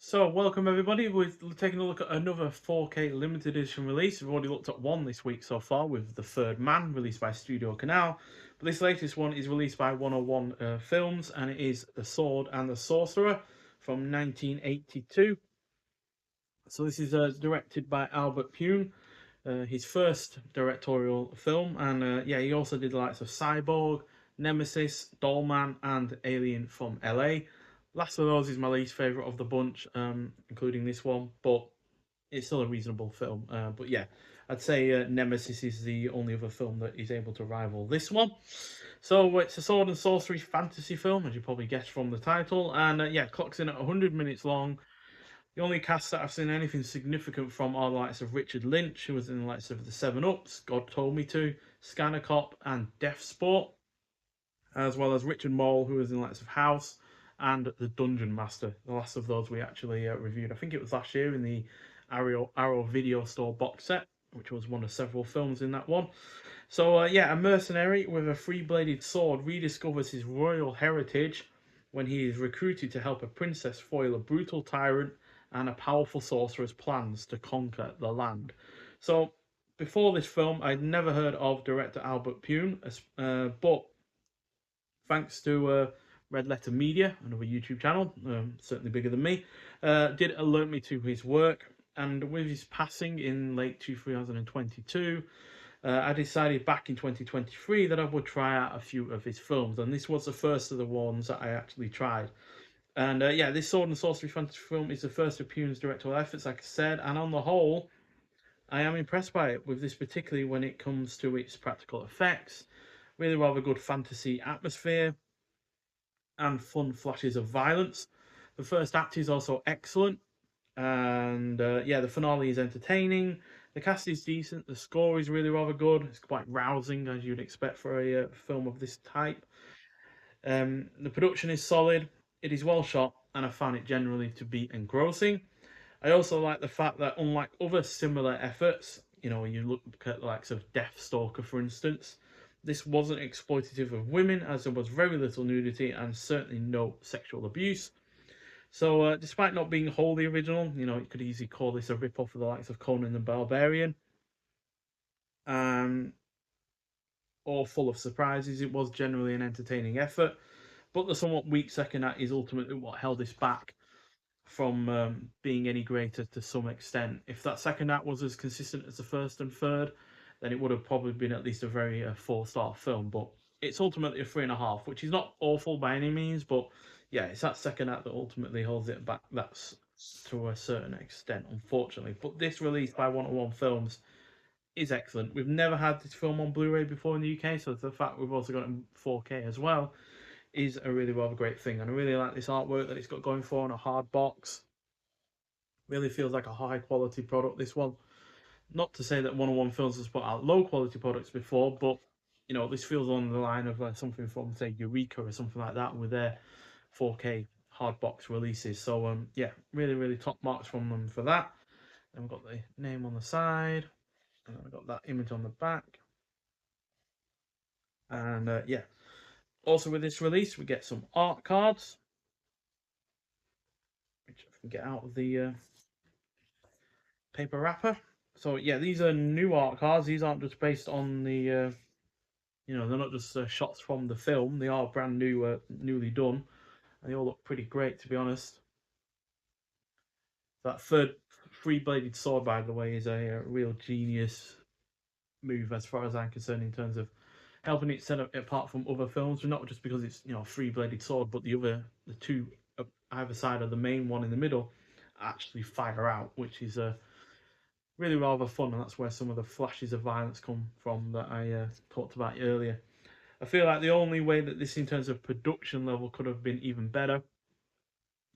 So, welcome everybody. We're taking a look at another 4K limited edition release. We've already looked at one this week so far with The Third Man, released by Studio Canal. But this latest one is released by 101 Films, and it is The Sword and the Sorcerer from 1982. So, this is directed by Albert Pune, his first directorial film. And yeah, he also did the likes of Cyborg, Nemesis, Dollman, and Alien from LA. Last of those is my least favourite of the bunch, including this one, but it's still a reasonable film. But yeah, I'd say Nemesis is the only other film that is able to rival this one. So it's a sword and sorcery fantasy film, as you probably guessed from the title, and yeah, clocks in at 100 minutes long. The only cast that I've seen anything significant from are the likes of Richard Lynch, who was in the likes of the Seven Ups, God Told Me To, Scanner Cop, and Death Sport, as well as Richard Mole, who was in the likes of House and The Dungeon Master. The last of those we actually reviewed. I think it was last year in the Arrow Video Store box set, which was one of several films in that one. So yeah, a mercenary with a three-bladed sword rediscovers his royal heritage when he is recruited to help a princess foil a brutal tyrant and a powerful sorcerer's plans to conquer the land. So before this film, I'd never heard of director Albert Pune, but thanks to Red Letter Media, another YouTube channel, certainly bigger than me, did alert me to his work. And with his passing in late 2022, I decided back in 2023 that I would try out a few of his films, and this was the first of the ones that I actually tried. And yeah, this sword and sorcery fantasy film is the first of Pune's directorial efforts, like I said, and on the whole, I am impressed by it, with this particularly when it comes to its practical effects. Really rather good fantasy atmosphere and fun flashes of violence. The first act is also excellent, and yeah, the finale is entertaining. The cast is decent. The score is really rather good. It's quite rousing, as you'd expect for a film of this type. The production is solid. It is well shot, and I found it generally to be engrossing. I also like the fact that, unlike other similar efforts, when you look at the likes of Deathstalker, for instance, this wasn't exploitative of women, as there was very little nudity and certainly no sexual abuse. So, despite not being wholly original, you could easily call this a rip-off of the likes of Conan the Barbarian, um, or full of surprises. It was generally an entertaining effort, but the somewhat weak second act is ultimately what held this back from being any greater to some extent. If that second act was as consistent as the first and third, then it would have probably been at least a very four-star film. But it's ultimately a 3.5, which is not awful by any means. But yeah, it's that second act that ultimately holds it back. That's to a certain extent, unfortunately. But this release by 101 Films is excellent. We've never had this film on Blu-ray before in the UK, so the fact we've also got it in 4K as well is a really rather great thing. And I really like this artwork that it's got going for on a hard box. Really feels like a high quality product, this one. Not to say that 101 Films has put out low quality products before, but this feels on the line of something from, say, Eureka or something like that with their 4K hard box releases. So yeah, really, really top marks from them for that. And we've got the name on the side, and then we've got that image on the back. And yeah, also with this release, we get some art cards, which I can get out of the paper wrapper. So yeah, these are new art cards. These aren't just based on the, they're not just shots from the film. They are brand new, newly done, and they all look pretty great, to be honest. That third three-bladed sword, by the way, is a real genius move as far as I'm concerned in terms of helping it set up apart from other films, not just because it's a three-bladed sword, but the two either side of the main one in the middle actually fire out, which is really rather fun, and that's where some of the flashes of violence come from that I talked about earlier. I feel like the only way that this, in terms of production level, could have been even better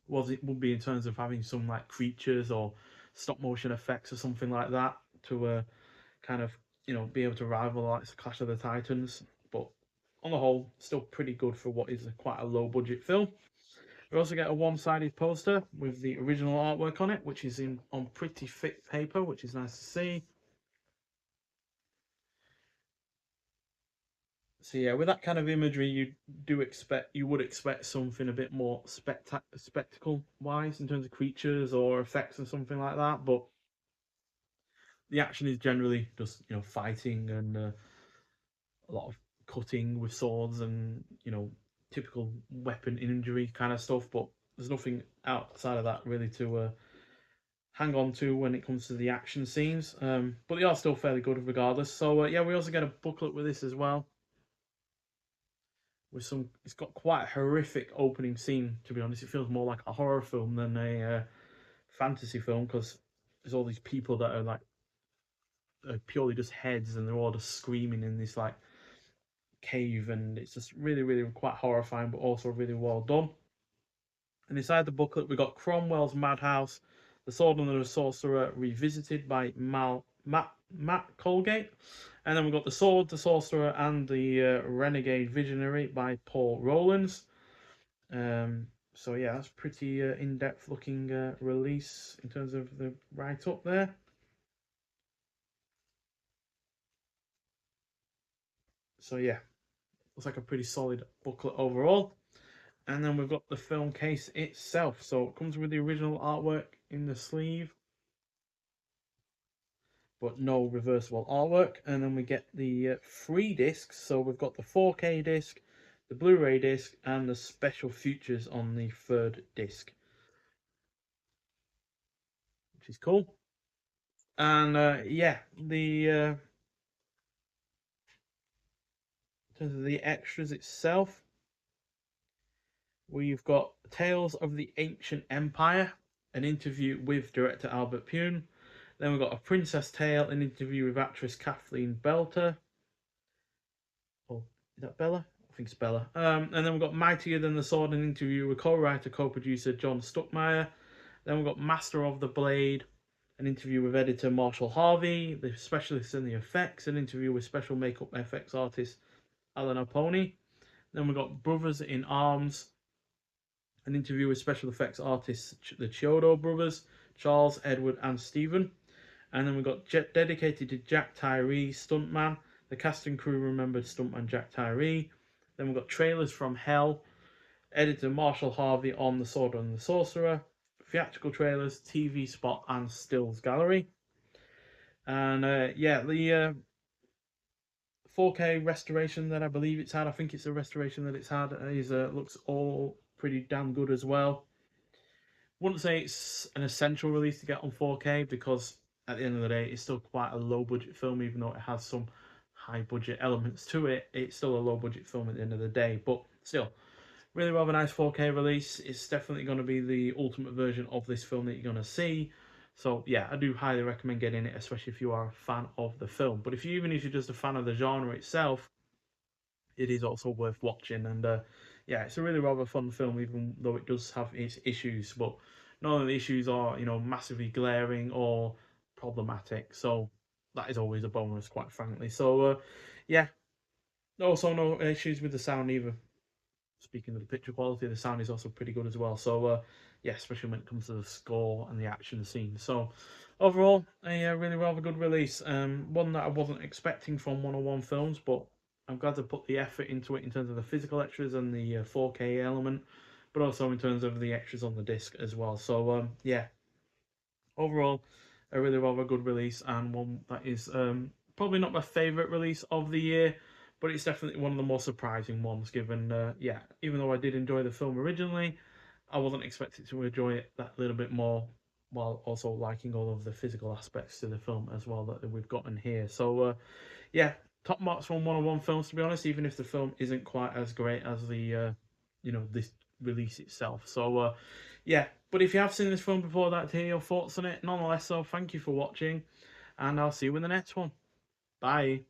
would be in terms of having some like creatures or stop motion effects or something like that to kind of be able to rival like Clash of the Titans. But on the whole, still pretty good for what is quite a low budget film. We also get a one-sided poster with the original artwork on it, which is on pretty thick paper, which is nice to see. So yeah, with that kind of imagery, you would expect something a bit more spectacle wise in terms of creatures or effects or something like that. But the action is generally just fighting and a lot of cutting with swords and typical weapon injury kind of stuff. But there's nothing outside of that really to hang on to when it comes to the action scenes. But they are still fairly good regardless. So yeah, we also get a booklet with this as well. With some, it's got quite a horrific opening scene. To be honest, it feels more like a horror film than a fantasy film because there's all these people that are like purely just heads, and they're all just screaming in this like cave, and it's just really, really quite horrifying, but also really well done. And inside the booklet, we got Cromwell's Madhouse, The Sword and the Sorcerer Revisited by Matt Colgate. And then we've got The Sword, the Sorcerer, and the Renegade Visionary by Paul Rowlands. So yeah, that's pretty in-depth looking release in terms of the write-up there. So yeah, looks like a pretty solid booklet overall. And then we've got the film case itself. So it comes with the original artwork in the sleeve, but no reversible artwork. And then we get the 3 discs. So we've got the 4K disc, the Blu-ray disc, and the special features on the 3rd disc, which is cool. And yeah, in terms of the extras itself, we've got Tales of the Ancient Empire, an interview with director Albert Pune. Then we've got A Princess Tale, an interview with actress Kathleen Belter. Oh, is that Bella? I think it's Bella. And then we've got Mightier Than the Sword, an interview with co-writer, co-producer John Stuckmeyer. Then we've got Master of the Blade, an interview with editor Marshall Harvey, the specialist in the effects, an interview with special makeup effects artist Alan Oponi. Then we've got Brothers in Arms, an interview with special effects artists the Chiodo brothers, Charles, Edward, and Stephen. And then we've got dedicated to Jack Tyree, stuntman. The cast and crew remembered stuntman Jack Tyree. Then we've got trailers from Hell, editor Marshall Harvey on The Sword and the Sorcerer, theatrical trailers, TV spot, and stills gallery. And yeah, the 4K restoration that I believe it's had, I think it's a restoration that it's had, is looks all pretty damn good as well. Wouldn't say it's an essential release to get on 4K because at the end of the day, it's still quite a low budget film, even though it has some high budget elements to it. It's still a low budget film at the end of the day, but still, really rather nice 4K release. It's definitely going to be the ultimate version of this film that you're going to see. So yeah, I do highly recommend getting it, especially if you are a fan of the film. But if you're just a fan of the genre itself, it is also worth watching. And yeah, it's a really rather fun film, even though it does have its issues. But none of the issues are, massively glaring or problematic. So that is always a bonus, quite frankly. So yeah, also no issues with the sound either. Speaking of the picture quality, the sound is also pretty good as well. So yeah, especially when it comes to the score and the action scene. So overall, a really rather good release. One that I wasn't expecting from 101 Films, but I'm glad to put the effort into it in terms of the physical extras and the 4K element, but also in terms of the extras on the disc as well. So yeah, overall, a really rather good release, and one that is probably not my favourite release of the year, but it's definitely one of the more surprising ones, given, yeah, even though I did enjoy the film originally, I wasn't expected to enjoy it that little bit more, while also liking all of the physical aspects to the film as well that we've gotten here. So, yeah, top marks from 101 Films, to be honest, even if the film isn't quite as great as the, this release itself. So, yeah, but if you have seen this film before, I'd like to hear your thoughts on it. Nonetheless, so thank you for watching, and I'll see you in the next one. Bye.